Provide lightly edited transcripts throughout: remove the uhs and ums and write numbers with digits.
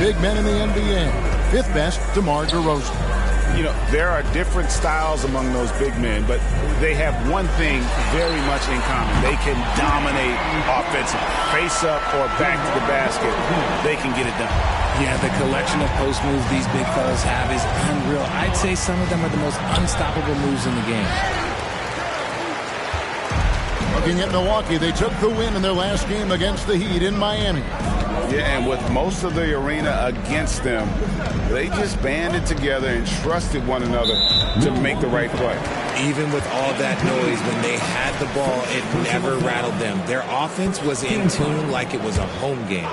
big men in the NBA. Fifth best, DeMar DeRozan. You know, there are different styles among those big men, but they have one thing very much in common. They can dominate offensively. Face up or back to the basket, they can get it done. Yeah, the collection of post moves these big fellas have is unreal. I'd say some of them are the most unstoppable moves in the game. Looking at Milwaukee, they took the win in their last game against the Heat in Miami. Yeah, and with most of the arena against them, they just banded together and trusted one another to make the right play. Even with all that noise, when they had the ball, it never rattled them. Their offense was in tune like it was a home game.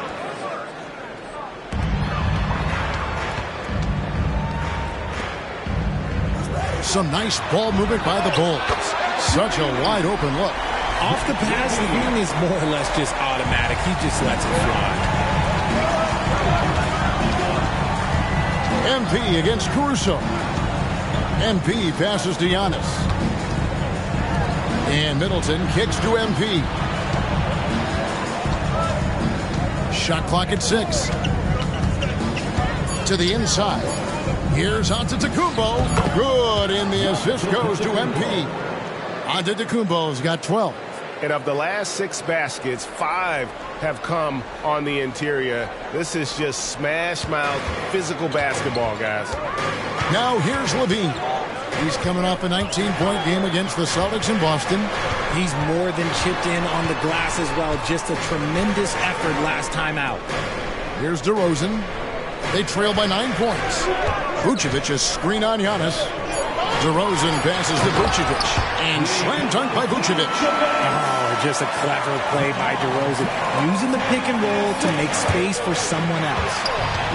Some nice ball movement by the Bulls. Such a wide open look. Off the pass, Levine is more or less just automatic. He just lets it fly. MP against Caruso. MP passes to Giannis. And Middleton kicks to MP. Shot clock at 6. To the inside. Here's Antetokounmpo. Good, and the assist goes to MP. Antetokounmpo's got 12. And of the last 6 baskets, 5 have come on the interior. This is just smash mouth physical basketball, guys. Now here's Levine. He's coming off a 19-point game against the Celtics in Boston. He's more than chipped in on the glass as well. Just a tremendous effort last time out. Here's DeRozan. They trail by 9 points. Vucevic is screen on Giannis. DeRozan passes to Vucevic. And slam dunk by Vucevic. Oh, just a clever play by DeRozan. Using the pick and roll to make space for someone else.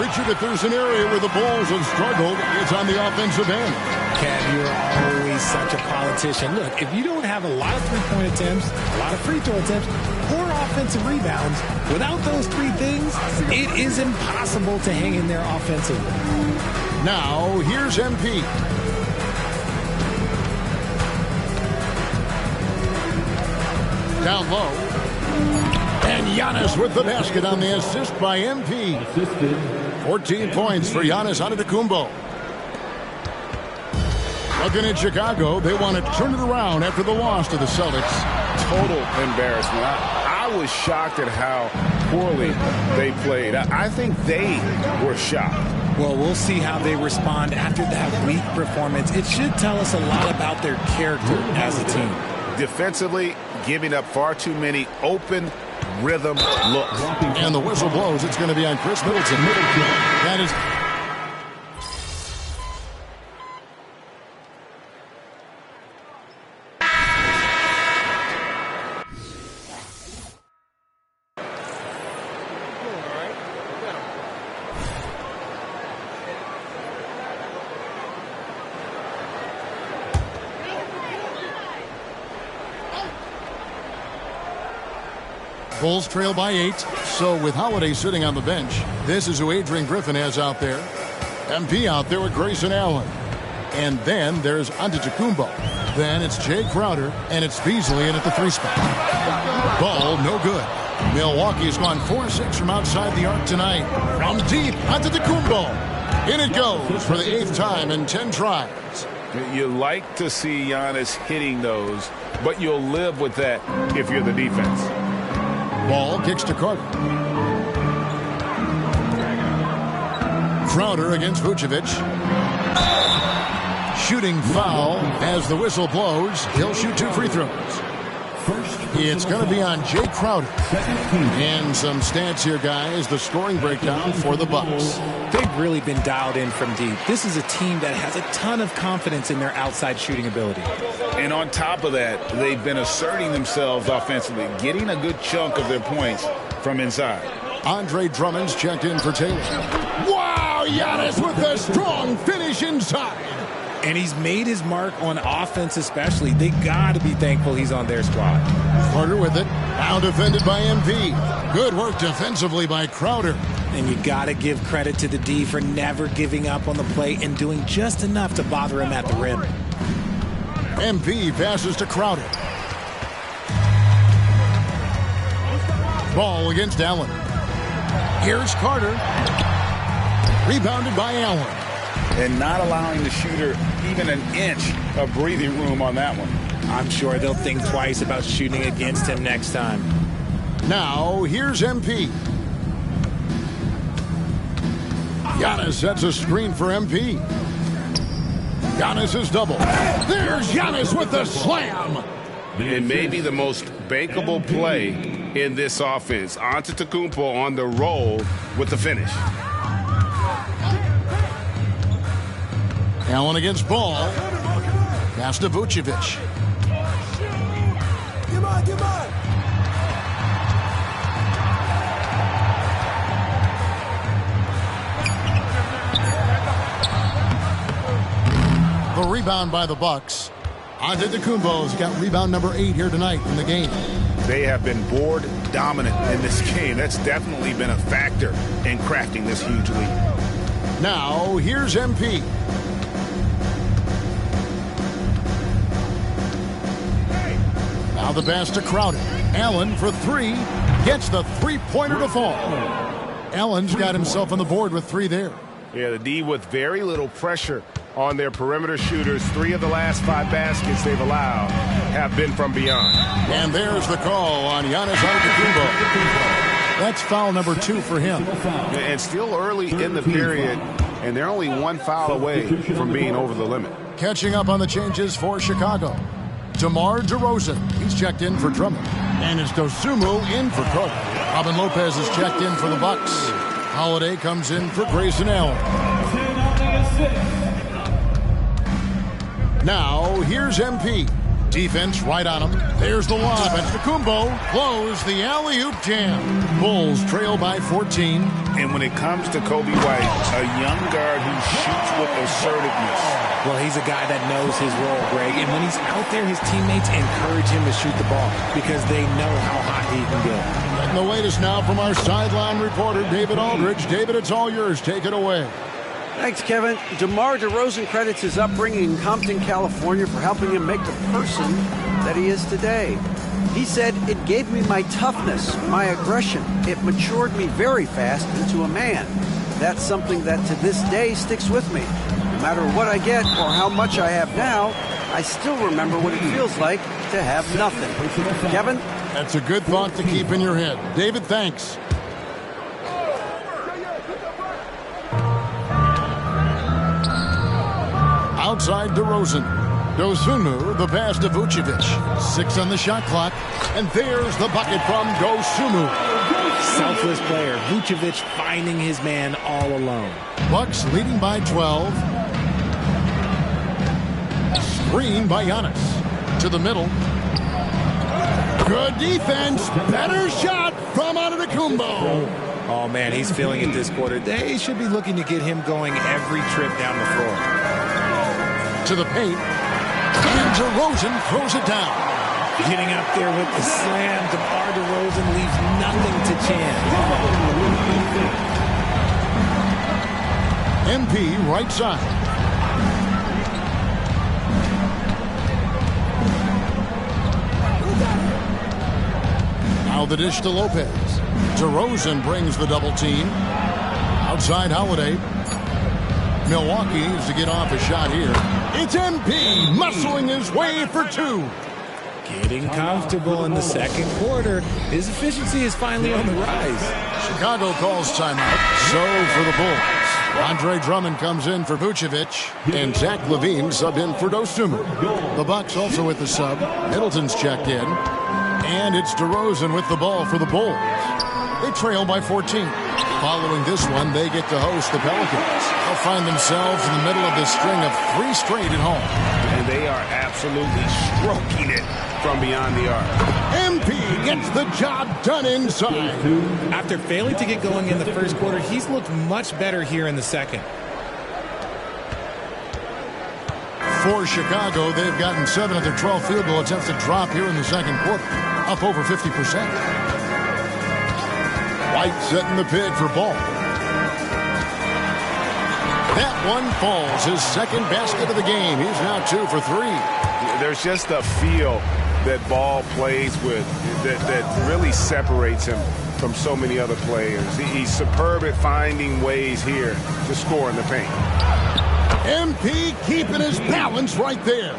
Richard, if there's an area where the Bulls have struggled, it's on the offensive end. Kev, you're always such a politician. Look, if you don't have a lot of three-point attempts, a lot of free throw attempts, or offensive rebounds, without those 3 things, it is impossible to hang in there offensively. Now, here's MP. Down low. And Giannis with the basket on the assist by MP. 14 points for Giannis Antetokounmpo. Looking at Chicago, they want to turn it around after the loss to the Celtics. Total embarrassment. I was shocked at how poorly they played. I think they were shocked. Well, we'll see how they respond after that weak performance. It should tell us a lot about their character as a team. Defensively, giving up far too many open rhythm looks. And the whistle blows. It's going to be on Chris Middleton. That is... Bulls trail by 8. So with Holiday sitting on the bench, this is who Adrian Griffin has out there. MP out there with Grayson Allen. And then there's Antetokounmpo. Then it's Jay Crowder, and it's Beasley in at the 3 spot. Ball no good. Milwaukee's gone 4-6 from outside the arc tonight. From deep, Antetokounmpo. In it goes for the 8th time in 10 tries. You like to see Giannis hitting those, but you'll live with that if you're the defense. Ball kicks to Carter. Crowder against Vucevic. Shooting foul as the whistle blows. He'll shoot 2 free throws. It's going to be on Jay Crowder. And some stats here, guys. The scoring breakdown for the Bucks. They've really been dialed in from deep. This is a team that has a ton of confidence in their outside shooting ability. And on top of that, they've been asserting themselves offensively, getting a good chunk of their points from inside. Andre Drummond's checked in for Taylor. Wow, Giannis with a strong finish inside. And he's made his mark on offense especially. They got to be thankful he's on their squad. Carter with it. Now defended by MP. Good work defensively by Crowder. And you got to give credit to the D for never giving up on the play and doing just enough to bother him at the rim. MP passes to Crowder. Ball against Allen. Here's Carter. Rebounded by Allen. And not allowing the shooter even an inch of breathing room on that one. I'm sure they'll think twice about shooting against him next time. Now, here's MP. Giannis sets a screen for MP. Giannis is double. There's Giannis with the slam. It may be the most bankable play in this offense. Antetokounmpo on the roll with the finish. Allen against Ball. Pass to Vucevic. The rebound by the Bucks. Antetokounmpo's got rebound number 8 here tonight in the game. They have been board dominant in this game. That's definitely been a factor in crafting this huge lead. Now, here's MP. Now the pass to Crowder. Allen for 3. Gets the three-pointer to fall. Allen's got himself on the board with 3 there. Yeah, the D with very little pressure on their perimeter shooters. 3 of the last 5 baskets they've allowed have been from beyond. And there's the call on Giannis Antetokounmpo. That's foul number 2 for him. And still early in the period, and they're only 1 foul away from being over the limit. Catching up on the changes for Chicago. DeMar DeRozan, he's checked in for Drummond. And it's Dosunmu in for Cook. Robin Lopez is checked in for the Bucks. Holiday comes in for Grayson Allen. Now, here's MP. Defense right on him. There's the lob. Antetokounmpo close the alley-oop jam. Bulls trail by 14. And when it comes to Kobe White, a young guard who shoots with assertiveness. Well, he's a guy that knows his role, Greg. And when he's out there, his teammates encourage him to shoot the ball because they know how hot he can get. Getting the latest now from our sideline reporter, David Aldridge. David, it's all yours. Take it away. Thanks, Kevin. DeMar DeRozan credits his upbringing in Compton, California for helping him make the person that he is today. He said, "It gave me my toughness, my aggression. It matured me very fast into a man. That's something that to this day sticks with me. No matter what I get or how much I have now, I still remember what it feels like to have nothing." Kevin? That's a good thought to keep in your head. David, thanks. Outside DeRozan. Dosunmu, the pass to Vucevic. 6 on the shot clock. And there's the bucket from Dosunmu. Selfless player. Vucevic finding his man all alone. Bucks leading by 12. Screen by Giannis. To the middle. Good defense. Better shot from Antetokounmpo. Oh, man, he's feeling it this quarter. They should be looking to get him going every trip down the floor. To the paint. And DeRozan throws it down. Getting up there with the slam. DeMar DeRozan leaves nothing to chance. MP right side. Now the dish to Lopez. DeRozan brings the double team. Outside Holiday. Milwaukee needs to get off a shot here. It's MP muscling his way for 2. Getting comfortable in the second quarter. His efficiency is finally on the rise. Chicago calls timeout. So for the Bulls. Andre Drummond comes in for Vucevic. And Zach LaVine subbed in for Dosunmu. The Bucks also with the sub. Middleton's checked in. And it's DeRozan with the ball for the Bulls. They trail by 14. Following this one, they get to host the Pelicans. They'll find themselves in the middle of this string of 3 straight at home. And they are absolutely stroking it from beyond the arc. MP gets the job done inside. After failing to get going in the first quarter, he's looked much better here in the second. For Chicago, they've gotten 7 of their 12 field goal attempts to drop here in the second quarter, up over 50%. White setting the pick for Ball. That one falls, his second basket of the game. He's now 2 for 3. There's just a feel that Ball plays with that really separates him from so many other players. He's superb at finding ways here to score in the paint. MP keeping his balance right there.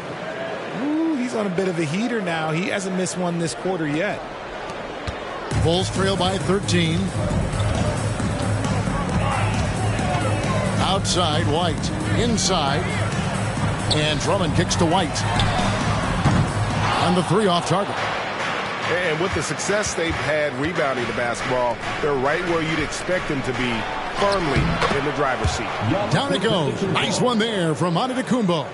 Ooh, he's on a bit of a heater now. He hasn't missed one this quarter yet. Bulls trail by 13. Outside, White. Inside. And Drummond kicks to White. On the three off target. And with the success they've had rebounding the basketball, they're right where you'd expect them to be, firmly in the driver's seat. Down it goes. Nice one there from Antetokounmpo.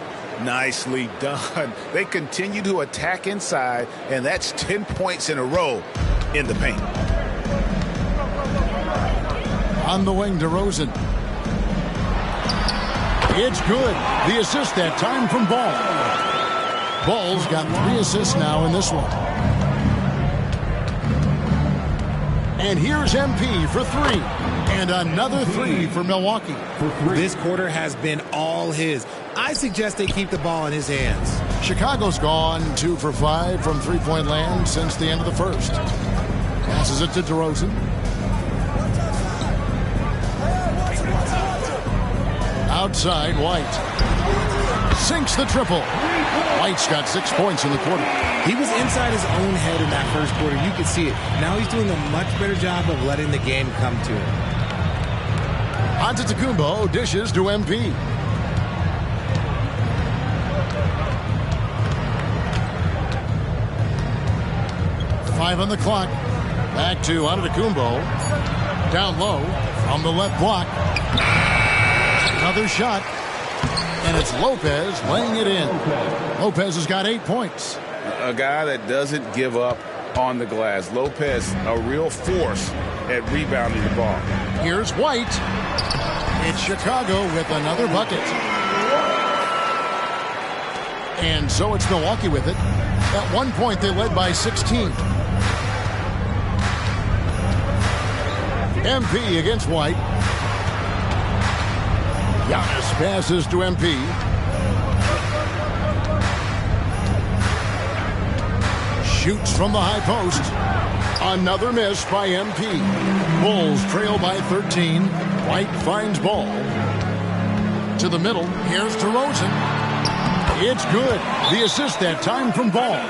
Nicely done. They continue to attack inside, and that's 10 points in a row in the paint. On the wing, DeRozan. It's good. The assist that time from Ball. Ball's got 3 assists now in this one. And here's MP for 3. And another 3 for Milwaukee. This quarter has been all his. I suggest they keep the ball in his hands. Chicago's gone 2 for 5 from three-point land since the end of the first. Passes it to DeRozan. Outside, White. Sinks the triple. White's got 6 points in the quarter. He was inside his own head in that first quarter. You could see it. Now he's doing a much better job of letting the game come to him. Antetokounmpo dishes to MP. Five on the clock. Back to Antetokounmpo. Down low from the left block. Another shot. And it's Lopez laying it in. Lopez has got 8 points. A guy that doesn't give up on the glass. Lopez, a real force at rebounding the ball. Here's White. It's Chicago with another bucket. And so it's Milwaukee with it. At one point, they led by 16. MP against White. Giannis passes to MP. Shoots from the high post. Another miss by MP. Bulls trail by 13. White finds Ball. To the middle. Here's DeRozan. It's good. The assist that time from Ball.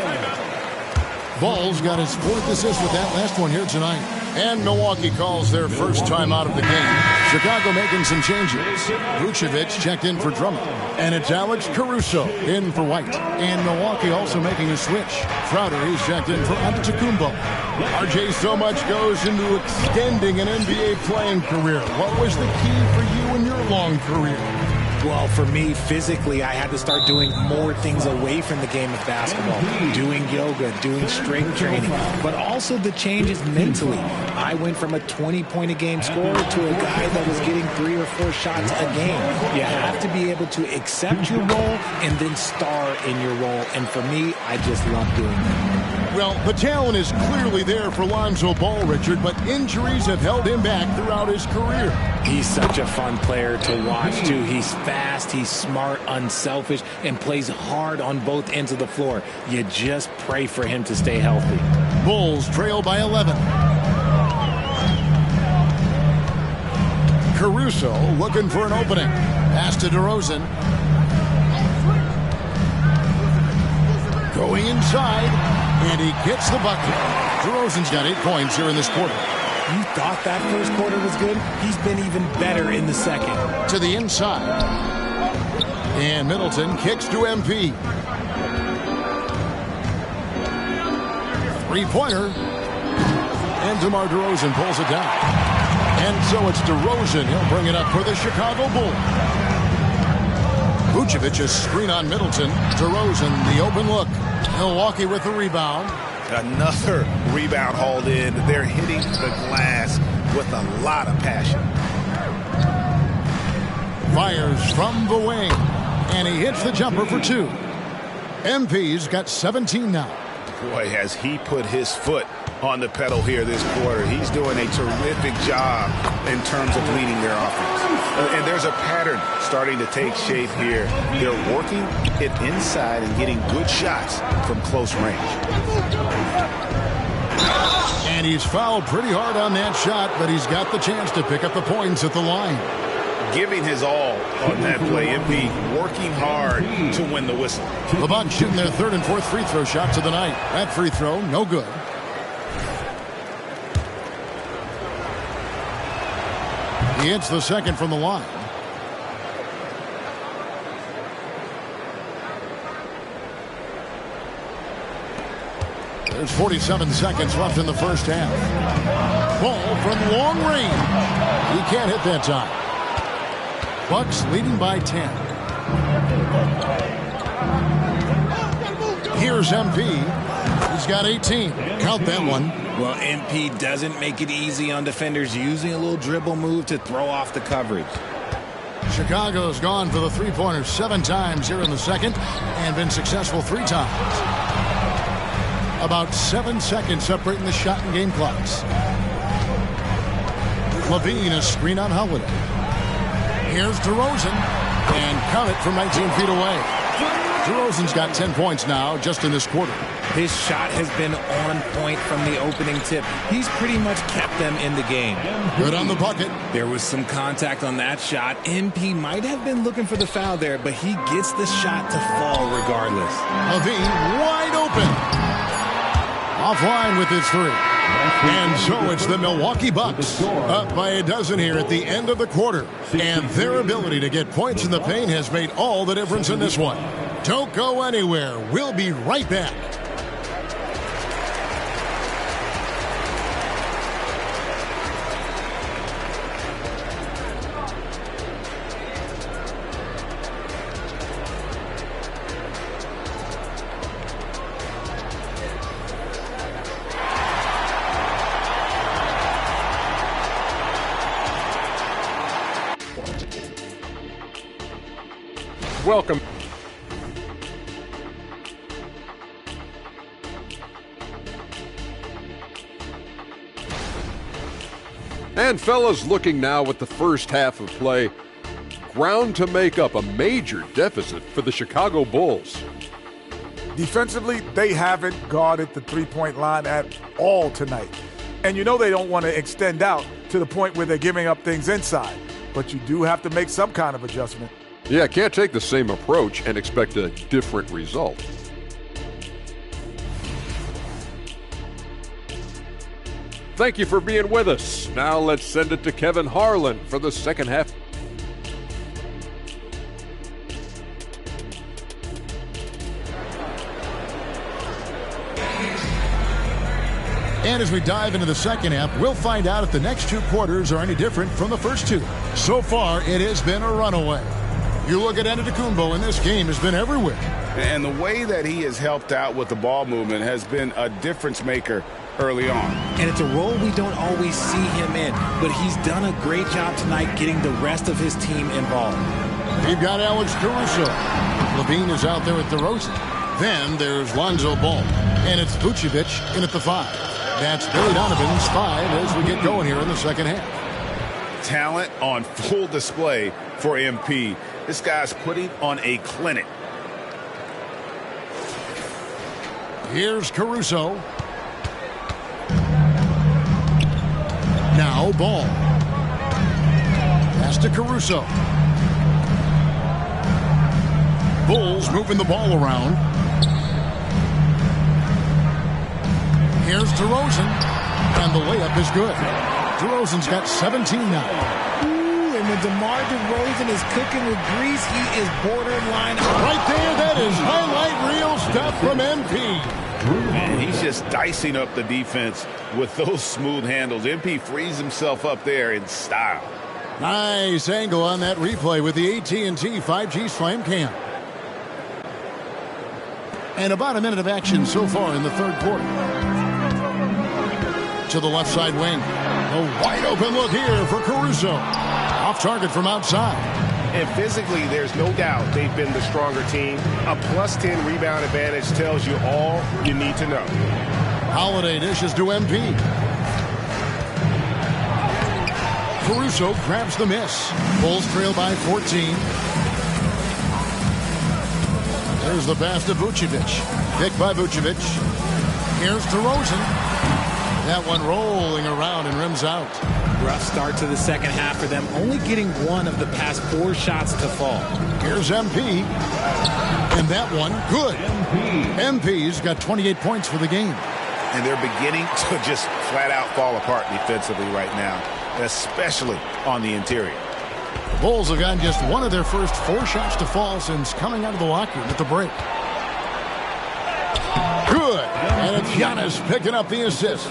Ball's got his 4th assist with that last one here tonight. And Milwaukee calls their first time out of the game. Chicago making some changes. Vucevic checked in for Drummond. And it's Alex Caruso in for White. And Milwaukee also making a switch. Crowder, he's checked in for Antetokounmpo. RJ, so much goes into extending an NBA playing career. What was the key for you in your long career? Well, for me, physically, I had to start doing more things away from the game of basketball. Doing yoga, doing strength training, but also the changes mentally. I went from a 20-point-a-game scorer to a guy that was getting 3 or 4 shots a game. You have to be able to accept your role and then star in your role. And for me, I just love doing that. Well, the talent is clearly there for Lonzo Ball, Richard, but injuries have held him back throughout his career. He's such a fun player to watch, too. He's fast, he's smart, unselfish, and plays hard on both ends of the floor. You just pray for him to stay healthy. Bulls trail by 11. Caruso looking for an opening. Pass to DeRozan. Going inside, and he gets the bucket. DeRozan's got 8 points here in this quarter. You thought that first quarter was good? He's been even better in the second. To the inside. And Middleton kicks to MP. Three-pointer. And DeMar DeRozan pulls it down. And so it's DeRozan. He'll bring it up for the Chicago Bulls. Vucevic, a screen on Middleton. DeRozan, the open look. Milwaukee with the rebound. Another rebound hauled in. They're hitting the glass with a lot of passion. Fires from the wing. And he hits the jumper for 2. MP's got 17 now. Boy, has he put his foot on the pedal here this quarter. He's doing a terrific job in terms of leading their offense. And there's a pattern starting to take shape here. They're working it inside and getting good shots from close range. And he's fouled pretty hard on that shot, but he's got the chance to pick up the points at the line. Giving his all on that play. MP working hard to win the whistle. The Bucks shooting their third and fourth free throw shots of the night. That free throw, no good. He hits the second from the line. There's 47 seconds left in the first half. Ball from long range. He can't hit that time. Bucks leading by 10. Here's MP. He's got 18. Count that one. Well, MP doesn't make it easy on defenders, using a little dribble move to throw off the coverage. Chicago's gone for the three-pointer 7 times here in the second and been successful 3 times. About 7 seconds separating the shot and game clocks. Levine, a screen on Holiday. Here's DeRozan, and count it from 19 feet away. DeRozan's got 10 points now just in this quarter. His shot has been on point from the opening tip. He's pretty much kept them in the game. Good on the bucket. There was some contact on that shot. MP might have been looking for the foul there, but he gets the shot to fall regardless. Levine wide open. Offline with his 3. And so it's the Milwaukee Bucks up by a dozen here at the end of the quarter. And their ability to get points in the paint has made all the difference in this one. Don't go anywhere. We'll be right back. Welcome. And fellas, looking now at the first half of play, ground to make up a major deficit for the Chicago Bulls. Defensively, they haven't guarded the three-point line at all tonight. And you know they don't want to extend out to the point where they're giving up things inside. But you do have to make some kind of adjustment. Yeah, can't take the same approach and expect a different result. Thank you for being with us. Now let's send it to Kevin Harlan for the second half. And as we dive into the second half, we'll find out if the next 2 quarters are any different from the first 2. So far, it has been a runaway. You look at Antetokounmpo, and this game has been everywhere. And the way that he has helped out with the ball movement has been a difference maker early on. And it's a role we don't always see him in, but he's done a great job tonight getting the rest of his team involved. You've got Alex Caruso. Levine is out there with DeRozan. Then there's Lonzo Ball. And it's Vucevic in at the 5. That's Billy Donovan's 5 as we get going here in the second half. Talent on full display for MP. This guy's putting on a clinic. Here's Caruso. Now Ball. Pass to Caruso. Bulls moving the ball around. Here's DeRozan. And the layup is good. DeRozan's got 17 now. And when DeMar DeRozan is cooking with grease, he is borderline. Right there, that is highlight reel stuff from MP. Man, he's just dicing up the defense with those smooth handles. MP frees himself up there in style. Nice angle on that replay with the AT&T 5G Slam Cam. And about a minute of action so far in the third quarter. To the left side wing. A wide open look here for Caruso. Off target from outside. And physically, there's no doubt they've been the stronger team. A plus 10 rebound advantage tells you all you need to know. Holiday dishes to MP. Caruso grabs the miss. Bulls trail by 14. There's the pass to Vucevic. Picked by Vucevic. Here's DeRozan. That one rolling around and rims out. Rough start to the second half for them, only getting one of the past 4 shots to fall. Here's MP. And that one, good. MP's got 28 points for the game. And they're beginning to just flat out fall apart defensively right now, especially on the interior. The Bulls have gotten just one of their first 4 shots to fall since coming out of the locker room at the break. Good. And it's Giannis picking up the assist.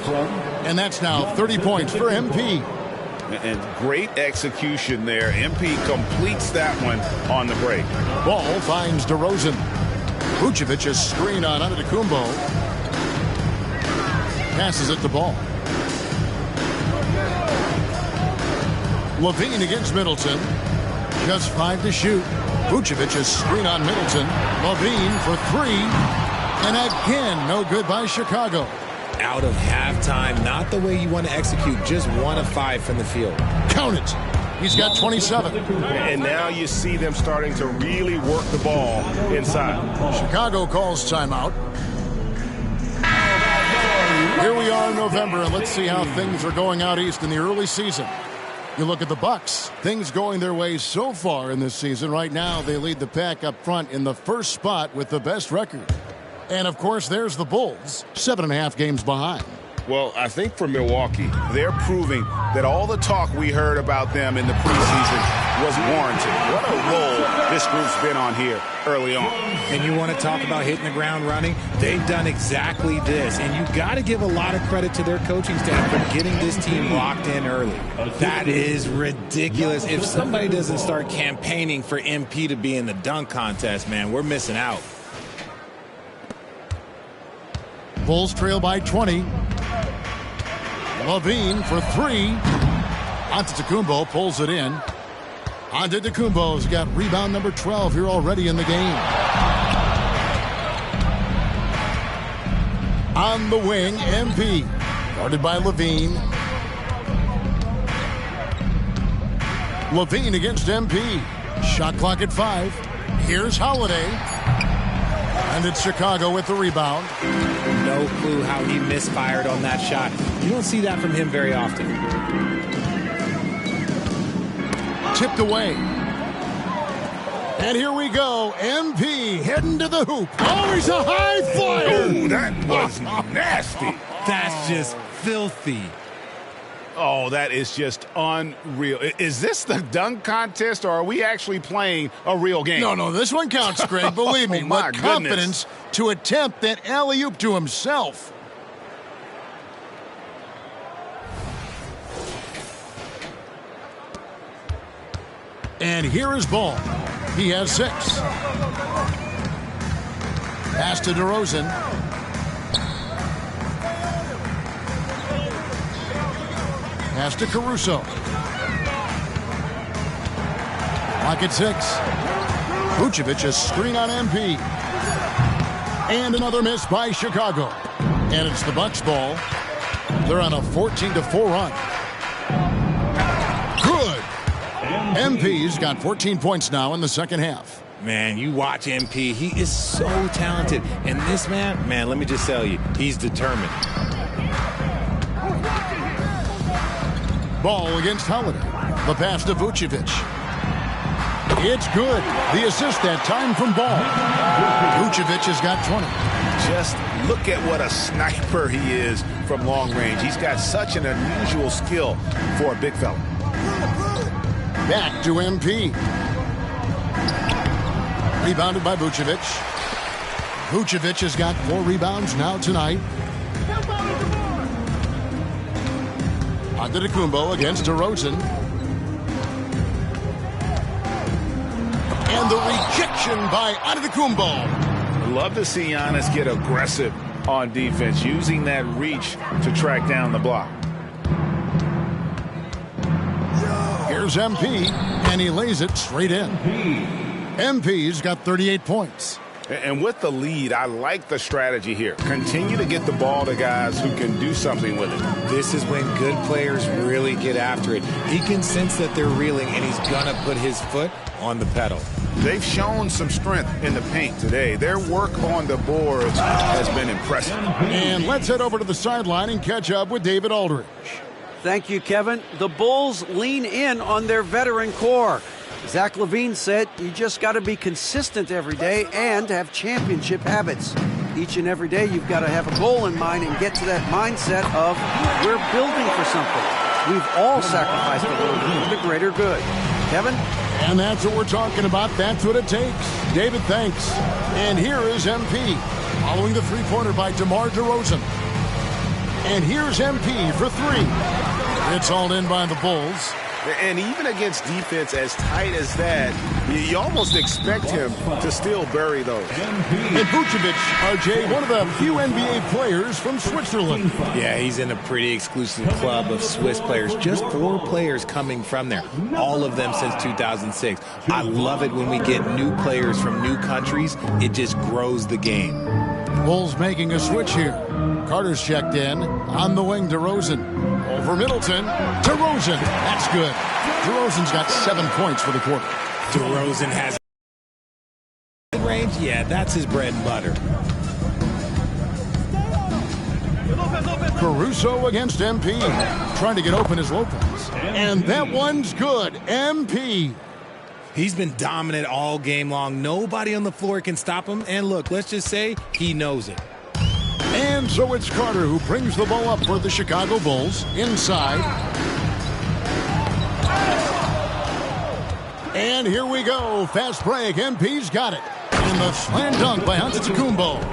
And that's now 30 points for MP. And great execution there. MP completes that one on the break. Ball finds DeRozan. Vucevic's screen on Antetokounmpo. Passes it to Ball. Levine against Middleton. Just 5 to shoot. Vucevic's screen on Middleton. Levine for 3. And again, no good by Chicago. Out of halftime, not the way you want to execute, just 1 of 5 from the field. Count it. He's got 27. And now you see them starting to really work the ball inside. Chicago calls timeout. Here we are in November, and let's see how things are going out east in the early season. You look at the Bucks. Things going their way so far in this season. Right now, they lead the pack up front in the first spot with the best record. And, of course, there's the Bulls, 7.5 games behind. Well, I think for Milwaukee, they're proving that all the talk we heard about them in the preseason was warranted. What a role this group's been on here early on. And you want to talk about hitting the ground running? They've done exactly this. And you got to give a lot of credit to their coaching staff for getting this team locked in early. That is ridiculous. If somebody doesn't start campaigning for MP to be in the dunk contest, man, we're missing out. Bulls trail by 20. Levine for 3. Antetokounmpo pulls it in. Antetokounmpo's got rebound number 12 here already in the game. On the wing, MP. Guarded by Levine. Levine against MP. Shot clock at 5. Here's Holiday. And it's Chicago with the rebound. No clue how he misfired on that shot. You don't see that from him very often. Tipped away. And here we go. MP heading to the hoop. Oh, he's a high flyer. Oh, that was nasty. That's just filthy. Oh, that is just unreal. Is this the dunk contest, or are we actually playing a real game? No, this one counts, Greg. Believe me. My What confidence to attempt that alley-oop to himself. And here is Ball. He has 6. Pass to DeRozan. Pass to Caruso. Clock at 6. Vucevic's screen on MP. And another miss by Chicago. And it's the Bucks ball. They're on a 14-4 run. Good. MP's got 14 points now in the second half. Man, you watch MP. He is so talented. And this man, let me just tell you, he's determined. Ball against Holiday. The pass to Vucevic. It's good. The assist that time from Ball. Vucevic has got 20. Just look at what a sniper he is from long range. He's got such an unusual skill for a big fella. Back to MP. Rebounded by Vucevic. Vucevic has got 4 rebounds now tonight. Antetokounmpo against DeRozan. And the rejection by Antetokounmpo. Love to see Giannis get aggressive on defense, using that reach to track down the block. Here's MP, and he lays it straight in. MP's got 38 points. And with the lead, I like the strategy here. Continue to get the ball to guys who can do something with it. This is when good players really get after it. He can sense that they're reeling, and he's going to put his foot on the pedal. They've shown some strength in the paint today. Their work on the boards has been impressive. And let's head over to the sideline and catch up with David Aldridge. Thank you, Kevin. The Bulls lean in on their veteran core. Zach LaVine said you just got to be consistent every day and have championship habits. Each and every day you've got to have a goal in mind and get to that mindset of we're building for something. We've all sacrificed a little bit for the greater good. Kevin? And that's what we're talking about. That's what it takes. David, thanks. And here is MP following the three-pointer by DeMar DeRozan. And here's MP for three. It's all in by the Bulls. And even against defense as tight as that, you almost expect him to still bury those. And Vucevic, RJ, one of the few NBA players from Switzerland. Yeah, he's in a pretty exclusive club of Swiss players. Just 4 players coming from there, all of them since 2006. I love it when we get new players from new countries. It just grows the game. Bulls making a switch here. Carter's checked in. On the wing, DeRozan. Over Middleton. DeRozan. That's good. DeRozan's got 7 points for the quarter. DeRozan has range. Yeah, that's his bread and butter. Caruso against MP. Trying to get open as Lopez. And that one's good. MP. He's been dominant all game long. Nobody on the floor can stop him. And look, let's just say he knows it. And so it's Carter who brings the ball up for the Chicago Bulls. Inside. And here we go. Fast break. MP's got it. And the slam dunk by Antetokounmpo.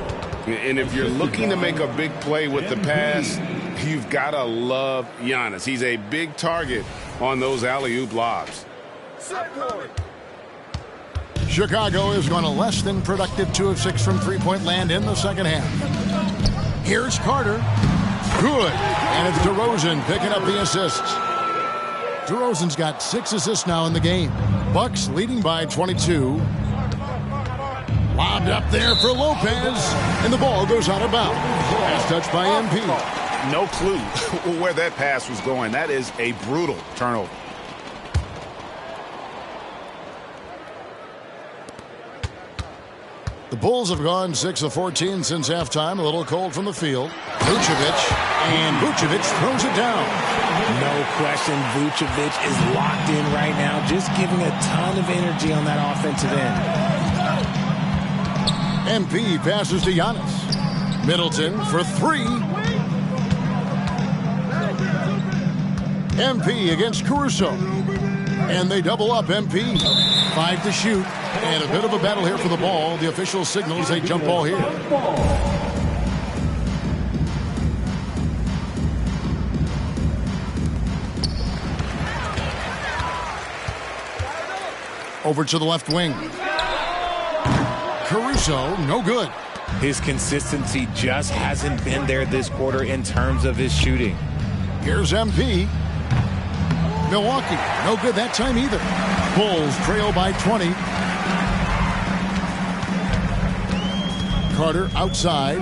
And if you're looking to make a big play with the pass, you've got to love Giannis. He's a big target on those alley-oop lobs. Chicago is going to less than productive 2 of 6 from three-point land in the second half. Here's Carter. Good. And it's DeRozan picking up the assists. DeRozan's got 6 assists now in the game. Bucks leading by 22. Lobbed up there for Lopez. And the ball goes out of bounds. Pass touched by MP. No clue where that pass was going. That is a brutal turnover. The Bulls have gone 6 of 14 since halftime. A little cold from the field. Vucevic. And Vucevic throws it down. No question, Vucevic is locked in right now, just giving a ton of energy on that offensive end. MP passes to Giannis. Middleton for 3. MP against Caruso. And they double up MP. 5 to shoot. And a bit of a battle here for the ball. The official signals a jump ball here. Over to the left wing. Caruso, no good. His consistency just hasn't been there this quarter in terms of his shooting. Here's MP. Milwaukee, no good that time either. Bulls trail by 20. Carter outside.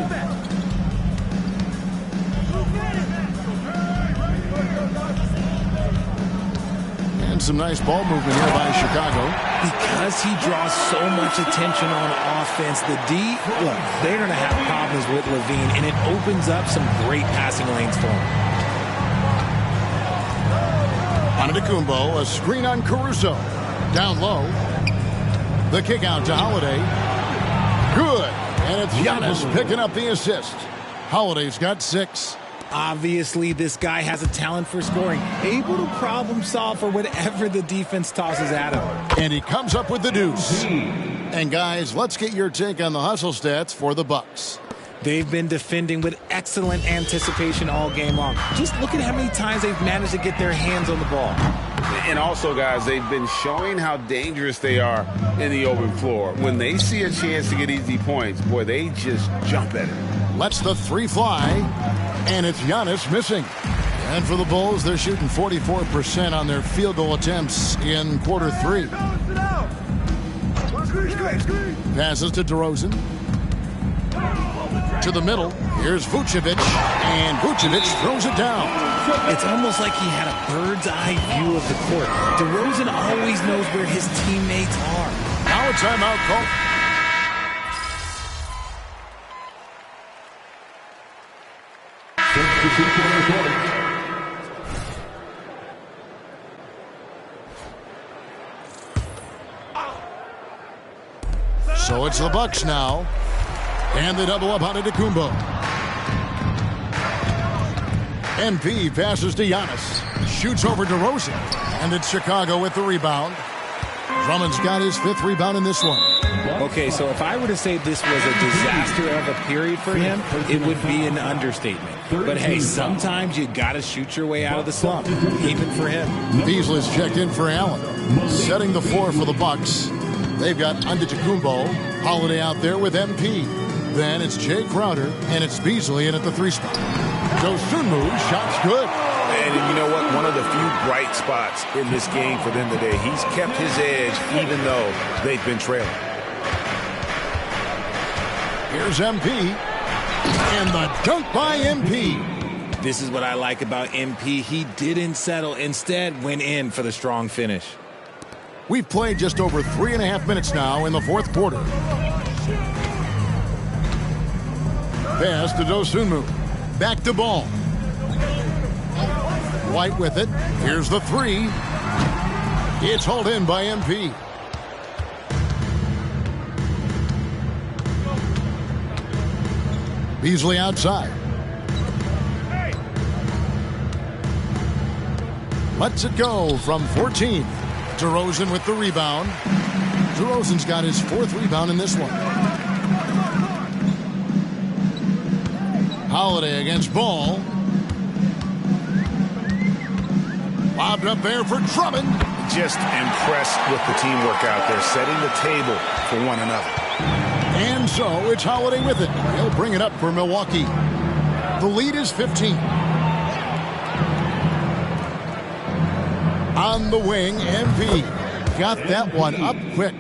And some nice ball movement here by Chicago. Because he draws so much attention on offense, the D, look, they're going to have problems with LaVine, and it opens up some great passing lanes for him. Antetokounmpo, a screen on Caruso. Down low. The kick out to Holiday. Good. And it's Giannis picking up the assist. Holiday's got 6. Obviously, this guy has a talent for scoring, able to problem solve for whatever the defense tosses at him. And he comes up with the deuce. And guys, let's get your take on the hustle stats for the Bucks. They've been defending with excellent anticipation all game long. Just look at how many times they've managed to get their hands on the ball. And also, guys, they've been showing how dangerous they are in the open floor. When they see a chance to get easy points, boy, they just jump at it. Lets the 3 fly, and it's Giannis missing. And for the Bulls, they're shooting 44% on their field goal attempts in quarter 3. Passes to DeRozan. To the middle. Here's Vucevic. And Vucevic throws it down. It's almost like he had a bird's eye view of the court. DeRozan always knows where his teammates are. Now a timeout call. So it's the Bucks now. And they double up on Antetokounmpo. MP passes to Giannis. Shoots over DeRozan. And it's Chicago with the rebound. Drummond's got his 5th rebound in this one. Okay, so if I were to say this was a disaster of a period for him, it would be an understatement. But hey, sometimes you got to shoot your way out of the slump, even for him. Beasley's checked in for Allen. Setting the floor for the Bucks. They've got Antetokounmpo. Holiday out there with MP. Then it's Jay Crowder, and it's Beasley in at the 3 spot. Dosunmu, shot's good. And you know what? One of the few bright spots in this game for them today. He's kept his edge even though they've been trailing. Here's MP. And the dunk by MP. This is what I like about MP. He didn't settle. Instead, went in for the strong finish. We've played just over 3.5 minutes now in the 4th quarter. Pass to Dosunmu. Back to Ball. White with it. Here's the 3. It's hauled in by MP. Beasley outside. Lets it go from 14. DeRozan with the rebound. DeRozan's got his 4th rebound in this one. Holiday against Ball. Lobbed up there for Drummond. Just impressed with the teamwork out there, setting the table for one another. And so it's Holiday with it. He'll bring it up for Milwaukee. The lead is 15. On the wing, MP. Got that one up quick.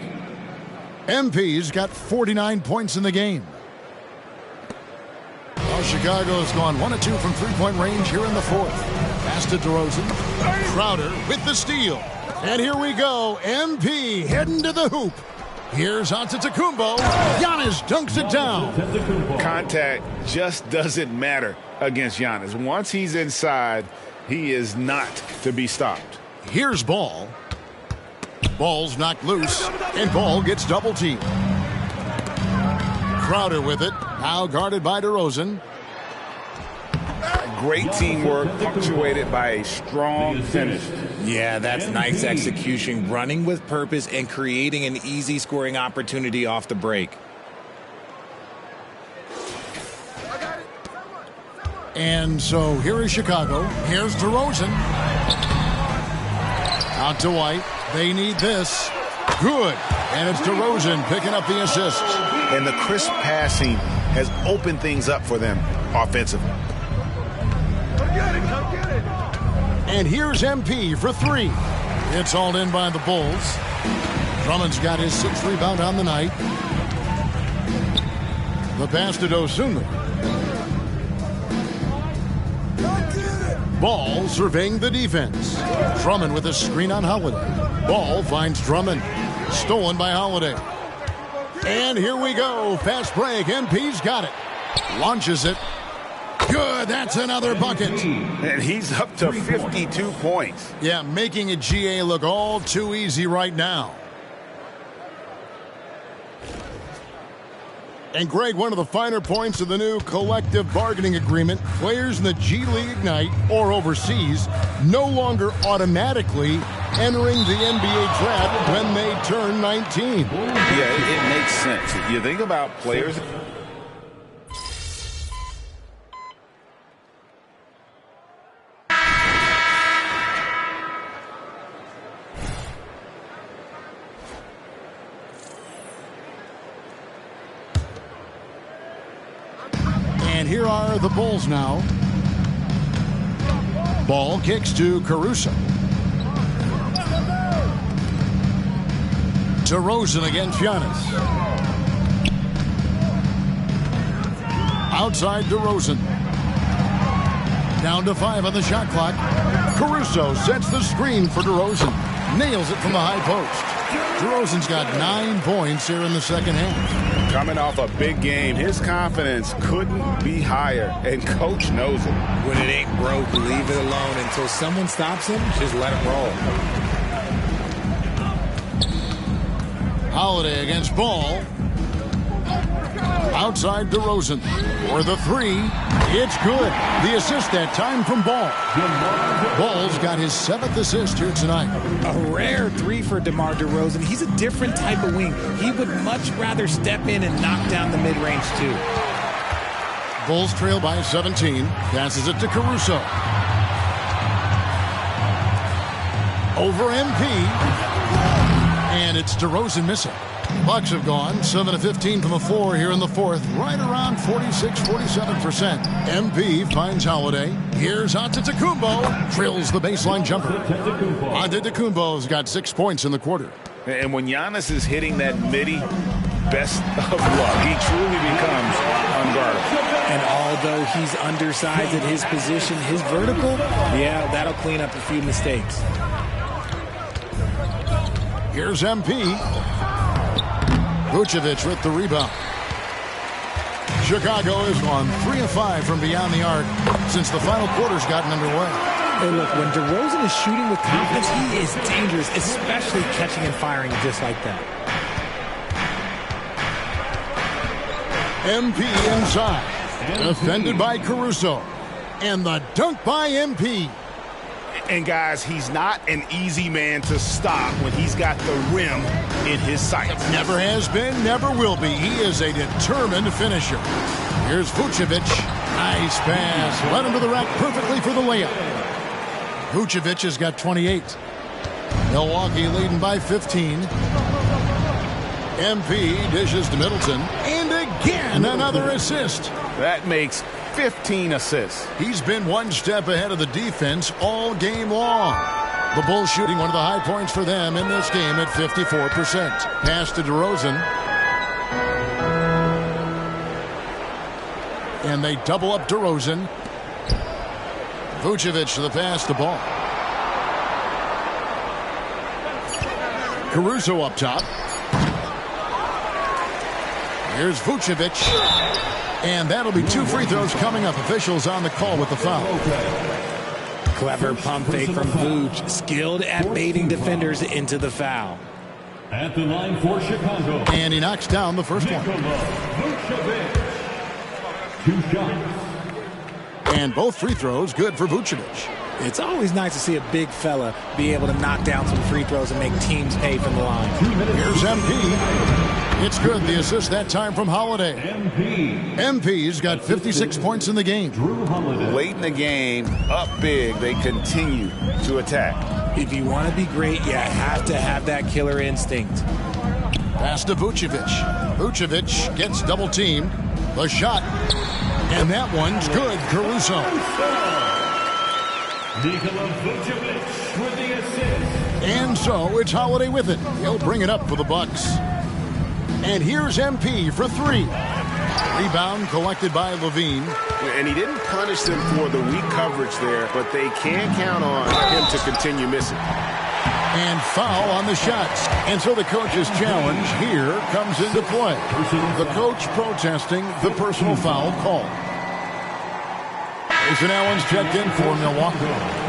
MP's got 49 points in the game. Well, Chicago's gone 1 of 2 from 3-point range here in the 4th. Pass to DeRozan. Crowder with the steal. And here we go. MP heading to the hoop. Here's Antetokounmpo. Giannis dunks it down. Contact just doesn't matter against Giannis. Once he's inside, he is not to be stopped. Here's Ball. Ball's knocked loose, and Ball gets double teamed. Crowder with it. Now guarded by DeRozan. Great teamwork, punctuated by a strong finish. Yeah, that's nice execution, running with purpose and creating an easy scoring opportunity off the break. And so here is Chicago. Here's DeRozan. Out to White. They need this. Good. And it's DeRozan picking up the assist. And the crisp passing has opened things up for them offensively. And here's MP for 3. It's hauled in by the Bulls. Drummond's got his 6th rebound on the night. The pass to Dosunmu. Ball surveying the defense. Drummond with a screen on Holiday. Ball finds Drummond. Stolen by Holiday. And here we go. Fast break. MP's got it. Launches it. Good. That's another bucket. And he's up to 52 points. Yeah, making a GA look all too easy right now. And Greg, one of the finer points of the new collective bargaining agreement, players in the G League Ignite or overseas no longer automatically entering the NBA draft when they turn 19. Yeah, it makes sense. If you think about players. And here are the Bulls now. Ball kicks to Caruso. DeRozan against Giannis. Outside DeRozan. Down to 5 on the shot clock. Caruso sets the screen for DeRozan. Nails it from the high post. DeRozan's got 9 points here in the second half. Coming off a big game, his confidence couldn't be higher, and Coach knows it. When it ain't broke, leave it alone until someone stops him. Just let him roll. Holiday against Ball. Outside DeRozan. For the 3. It's good. The assist that time from Ball. Ball's got his 7th assist here tonight. A rare 3 for DeMar DeRozan. He's a different type of wing. He would much rather step in and knock down the mid-range too. Bulls trail by 17. Passes it to Caruso. Over MP. And it's DeRozan missing. Bucks have gone 7 of 15 from the floor here in the fourth, right around 46-47%. MP finds Holiday. Here's Antetokounmpo. Drills the baseline jumper. Antetokounmpo's got 6 points in the quarter. And when Giannis is hitting that midi, best of luck. He truly becomes unguardable. And although he's undersized at his position, his vertical, yeah, that'll clean up a few mistakes. Here's MP. Vucevic with the rebound. Chicago is on 3 of 5 from beyond the arc since the final quarter's gotten underway. Hey, look, when DeRozan is shooting with confidence, he is dangerous, especially catching and firing just like that. MP inside. Defended by Caruso. And the dunk by MP. And guys, he's not an easy man to stop when he's got the rim in his sights. Never has been, never will be. He is a determined finisher. Here's Vucevic. Nice pass. Led him to the rack perfectly for the layup. Vucevic has got 28. Milwaukee leading by 15. MP dishes to Middleton. And again, another assist. That makes 15 assists. He's been one step ahead of the defense all game long. The Bulls shooting one of the high points for them in this game at 54%. Pass to DeRozan. And they double up DeRozan. Vucevic to the pass to Ball. Caruso up top. Here's Vucevic. And that'll be 2 free throws coming up. Officials on the call with the foul. Clever pump fake from Vooch. Skilled at baiting defenders into the foul. At the line for Chicago. And he knocks down the first one. 2 shots. And both free throws good for Vucevic. It's always nice to see a big fella be able to knock down some free throws and make teams pay from the line. Here's MP. It's good. The assist that time from Holiday. MP's got 56 points in the game. Late in the game, up big, they continue to attack. If you want to be great, you have to have that killer instinct. Pass to Vucevic. Vucevic gets double teamed. The shot. And that one's good. Caruso. Nikola Vucevic with the assist. And so it's Holiday with it. He'll bring it up for the Bucks. And here's MP for 3. Rebound collected by Levine. And he didn't punish them for the weak coverage there, but they can count on him to continue missing. And foul on the shots. And so the coach's challenge here comes into play. The coach protesting the personal foul call. Jason Allen's checked in for Milwaukee.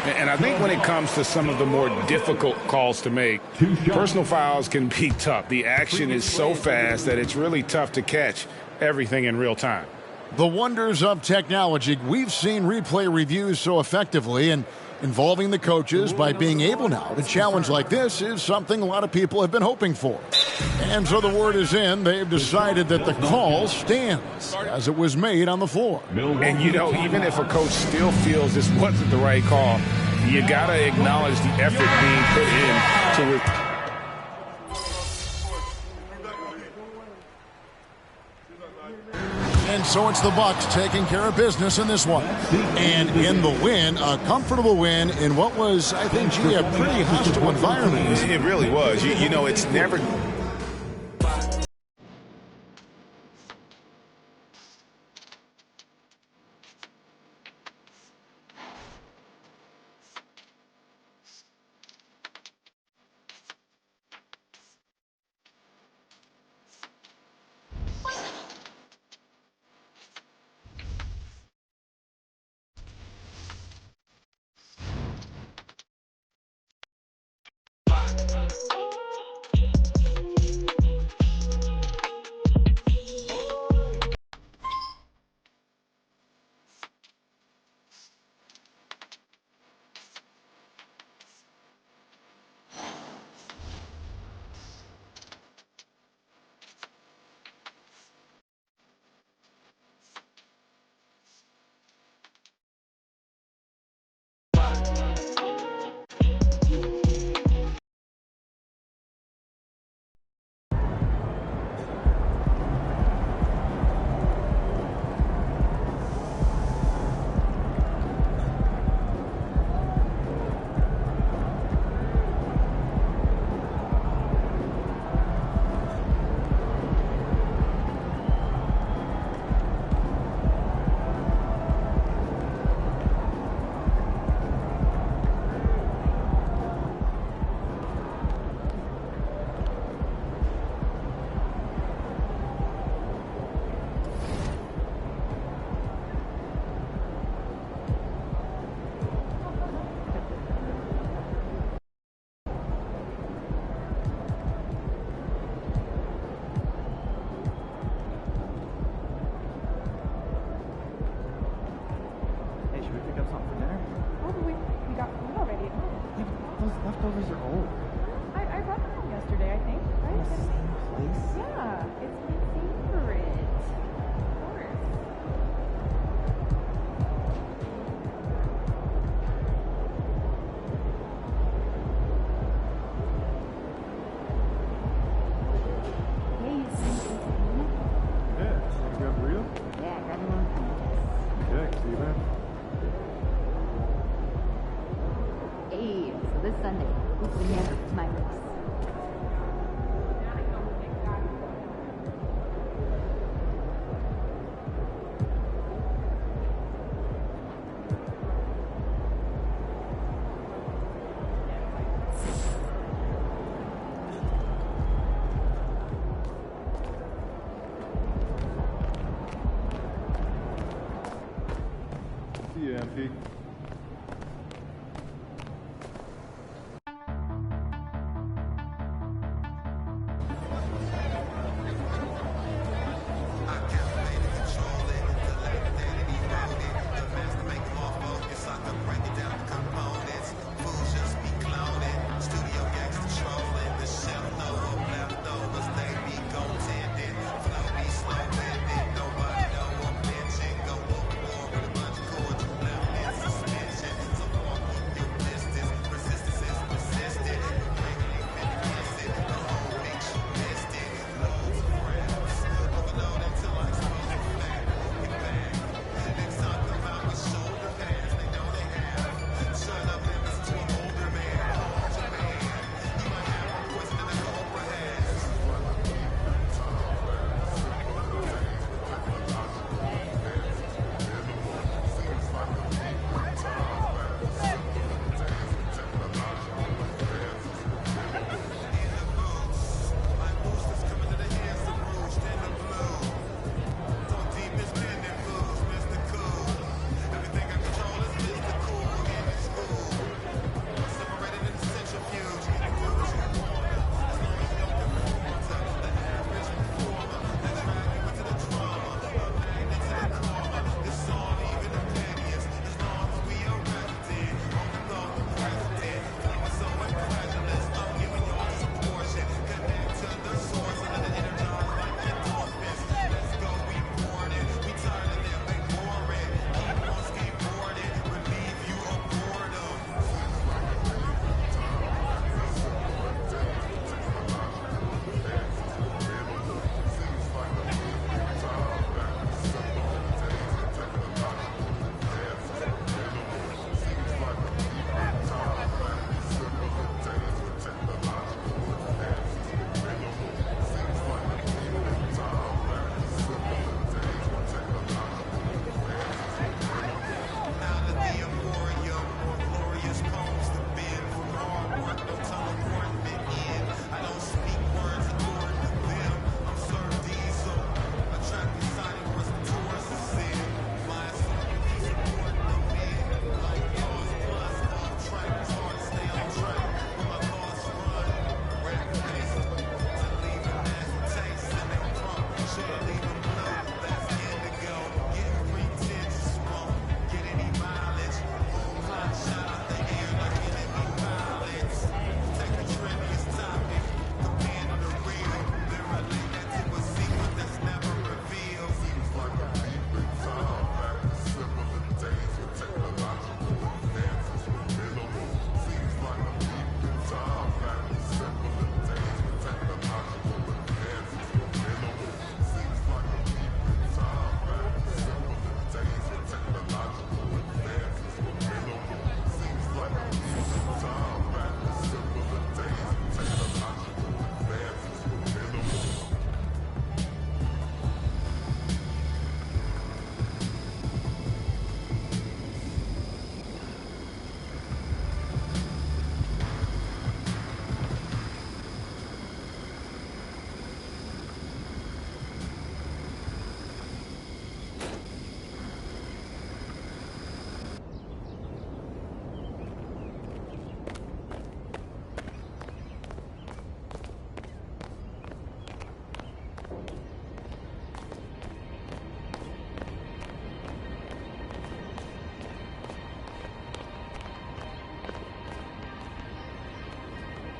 And I think when it comes to some of the more difficult calls to make, personal fouls can be tough. The action is so fast that it's really tough to catch everything in real time. The wonders of technology. We've seen replay reviews so effectively, and involving the coaches by being able now to challenge like this is something a lot of people have been hoping for. And so the word is in. They've decided that the call stands as it was made on the floor. And, you know, even if a coach still feels this wasn't the right call, you got to acknowledge the effort being put in to So it's the Bucks taking care of business in this one. And in the win, a comfortable win in what was, I think, a pretty hostile environment. It really was. You know, it's never... leftovers are old. I brought them home yesterday, I think, right? In the same place? Yeah, it's my favorite. Of course. Hey, you see something? Yeah, want to grab a burrito? Yeah, grab me one. Okay, see you, man. Hey, so this Sunday, who's the man to my race? See you, MP.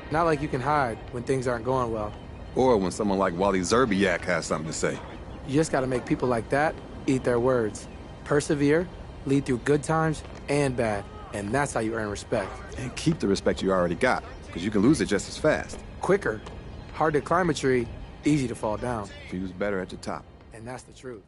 Not like you can hide when things aren't going well. Or when someone like Wally Zerbiak has something to say. You just gotta make people like that eat their words. Persevere, lead through good times and bad, and that's how you earn respect. And keep the respect you already got, because you can lose it just as fast. Quicker. Hard to climb a tree, easy to fall down. Fuse better at the top. And that's the truth.